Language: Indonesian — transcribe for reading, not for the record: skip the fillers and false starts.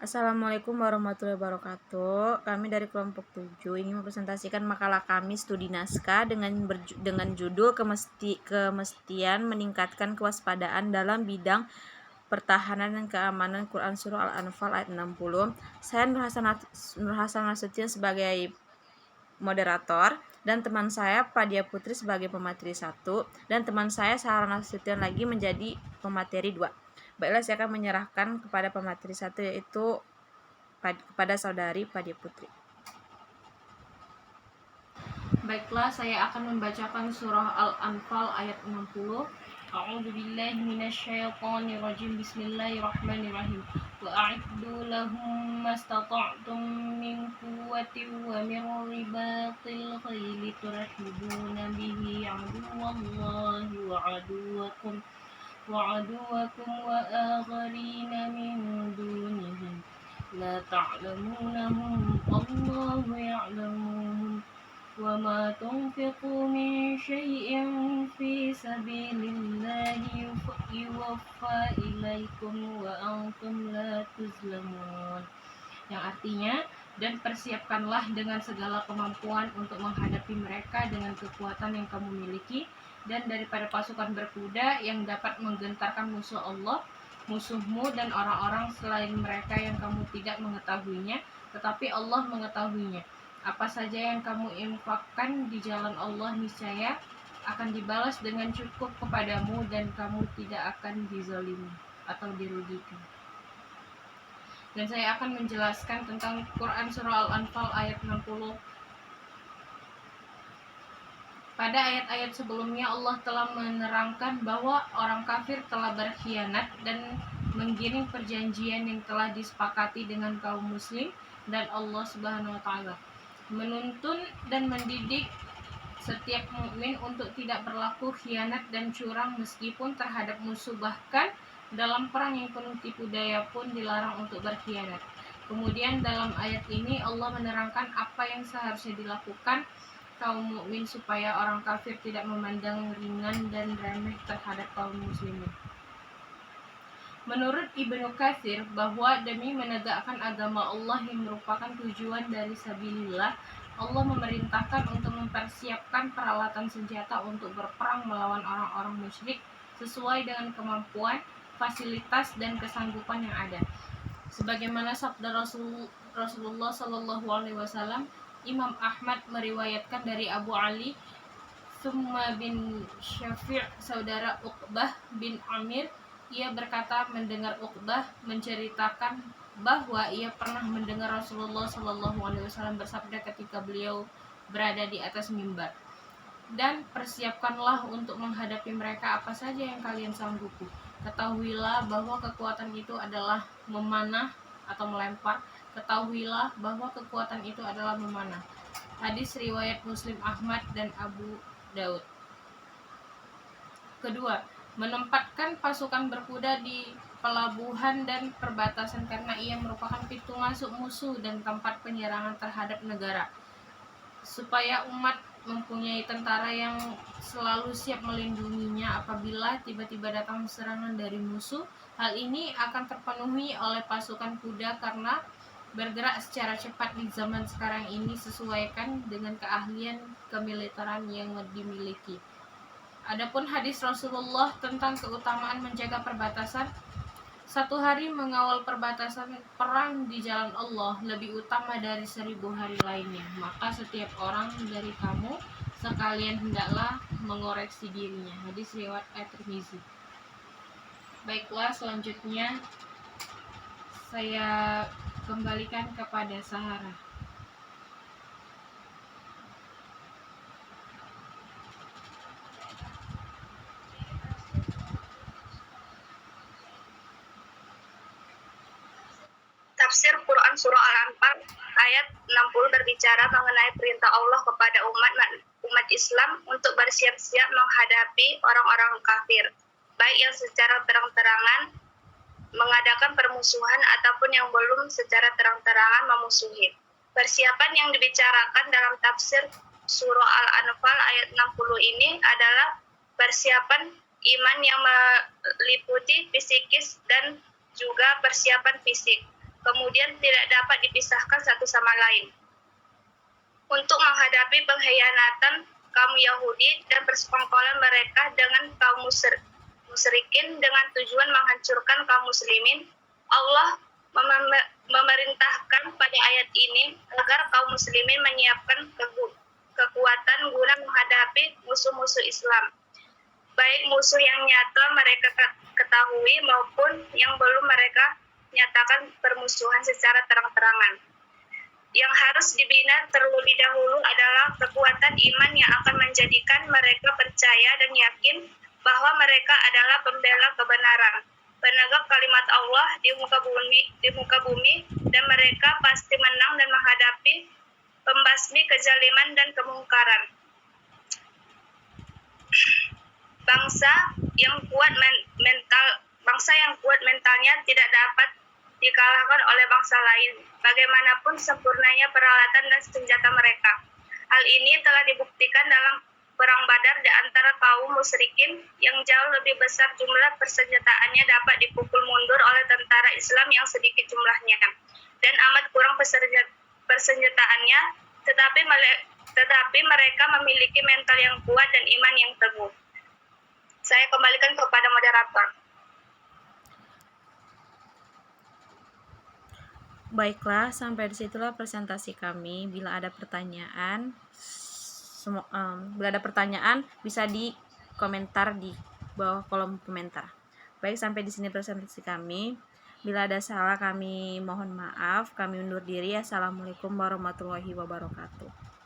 Assalamualaikum warahmatullahi wabarakatuh. Kami dari kelompok 7 ingin mempresentasikan makalah kami studi naskah dengan judul Kemestian Meningkatkan Kewaspadaan dalam Bidang Pertahanan dan Keamanan Quran Surah Al-Anfal ayat 60. Saya Nur Hasan Nasution sebagai moderator dan teman saya Padia Putri sebagai pemateri 1 dan teman saya Sarah Nasution lagi menjadi pemateri 2. Baiklah, saya akan menyerahkan kepada pemateri 1 yaitu kepada saudari Padia Putri. Baiklah, saya akan membacakan surah Al-Anfal ayat 60. A'udzubillahi minasyaitonirrajim. Bismillahirrahmanirrahim. Wa a'iddu lahum mastata'tum min quwwatin wa min ribatil khayli turhibuna bihi aduwallahi wa aduwakum wa akharina min dunihim la ta'lamunahum Allahu ya'lamuhum wa ma tunfiqu min syai'in fi sabilillahi yuwaffa ilaikum wa antum la tuzlamun. Yang artinya, dan persiapkanlah dengan segala kemampuan untuk menghadapi mereka dengan kekuatan yang kamu miliki, dan daripada pasukan berkuda yang dapat menggentarkan musuh Allah, musuhmu dan orang-orang selain mereka yang kamu tidak mengetahuinya, tetapi Allah mengetahuinya. Apa saja yang kamu infakkan di jalan Allah niscaya akan dibalas dengan cukup kepadamu dan kamu tidak akan dizalimi atau dirugikan. Dan saya akan menjelaskan tentang Quran Surah Al-Anfal ayat 60. Pada ayat-ayat sebelumnya Allah telah menerangkan bahwa orang kafir telah berkhianat dan menggiring perjanjian yang telah disepakati dengan kaum muslim, dan Allah Subhanahu wa taala menuntun dan mendidik setiap mukmin untuk tidak berlaku khianat dan curang meskipun terhadap musuh, bahkan dalam perang yang penuh tipu daya pun dilarang untuk berkhianat. Kemudian dalam ayat ini Allah menerangkan apa yang seharusnya dilakukan kaum mukmin supaya orang kafir tidak memandang ringan dan remeh terhadap kaum muslimin. Menurut Ibnu Katsir bahwa demi menegakkan agama Allah yang merupakan tujuan dari sabilillah, Allah memerintahkan untuk mempersiapkan peralatan senjata untuk berperang melawan orang-orang musyrik sesuai dengan kemampuan, fasilitas dan kesanggupan yang ada. Sebagaimana sabda Rasulullah SAW, Imam Ahmad meriwayatkan dari Abu Ali Summa bin Syafi', saudara Uqbah bin Amir, ia berkata mendengar Uqbah menceritakan bahwa ia pernah mendengar Rasulullah SAW bersabda ketika beliau berada di atas mimbar, dan persiapkanlah untuk menghadapi mereka apa saja yang kalian sanggupi. Ketahuilah bahwa kekuatan itu adalah memanah atau melempar. Ketahuilah bahwa kekuatan itu adalah memanah. Hadis riwayat Muslim, Ahmad, dan Abu Daud. Kedua, menempatkan pasukan berkuda di pelabuhan dan perbatasan karena ia merupakan pintu masuk musuh dan tempat penyerangan terhadap negara, supaya umat mempunyai tentara yang selalu siap melindunginya apabila tiba-tiba datang serangan dari musuh. Hal ini akan terpenuhi oleh pasukan kuda karena bergerak secara cepat di zaman sekarang ini sesuaikan dengan keahlian kemiliteran yang dimiliki. Adapun hadis Rasulullah tentang keutamaan menjaga perbatasan, 1 hari mengawal perbatasan perang di jalan Allah lebih utama dari 1000 hari lainnya. Maka setiap orang dari kamu sekalian hendaklah mengoreksi dirinya. Hadis riwayat At-Tirmizi. Baiklah, selanjutnya saya kembalikan kepada Sahara. Tafsir Quran Surah Al-Anfal ayat 60 berbicara mengenai perintah Allah kepada umat Islam untuk bersiap-siap menghadapi orang-orang kafir, baik yang secara terang-terangan mengadakan permusuhan ataupun yang belum secara terang-terangan memusuhi. Persiapan yang dibicarakan dalam tafsir Surah Al-Anfal ayat 60 ini adalah persiapan iman yang meliputi psikis dan juga persiapan fisik. kemudian tidak dapat dipisahkan satu sama lain. Untuk menghadapi pengkhianatan kaum Yahudi dan persekongkolan mereka dengan kaum musyrikin dengan tujuan menghancurkan kaum muslimin, Allah memerintahkan pada ayat ini agar kaum muslimin menyiapkan kekuatan guna menghadapi musuh-musuh Islam, baik musuh yang nyata mereka ketahui maupun yang belum mereka nyatakan permusuhan secara terang-terangan. Yang harus dibina terlebih dahulu adalah kekuatan iman yang akan menjadikan mereka percaya dan yakin bahwa mereka adalah pembela kebenaran, penegak kalimat Allah di muka bumi, dan mereka pasti menang dan menghadapi pembasmi kezaliman dan kemungkaran. Bangsa yang kuat mentalnya tidak dapat dikalahkan oleh bangsa lain, bagaimanapun sempurnanya peralatan dan senjata mereka. Hal ini telah dibuktikan dalam Perang Badar di antara kaum musyrikin yang jauh lebih besar jumlah persenjataannya dapat dipukul mundur oleh tentara Islam yang sedikit jumlahnya dan amat kurang persenjataannya, tetapi mereka memiliki mental yang kuat dan iman yang teguh. Saya kembalikan kepada moderator. Baiklah, sampai disitulah presentasi kami. Bila ada pertanyaan, bisa di komentar di bawah kolom komentar. Baik, sampai di sini presentasi kami. Bila ada salah kami mohon maaf. Kami undur diri. Assalamualaikum warahmatullahi wabarakatuh.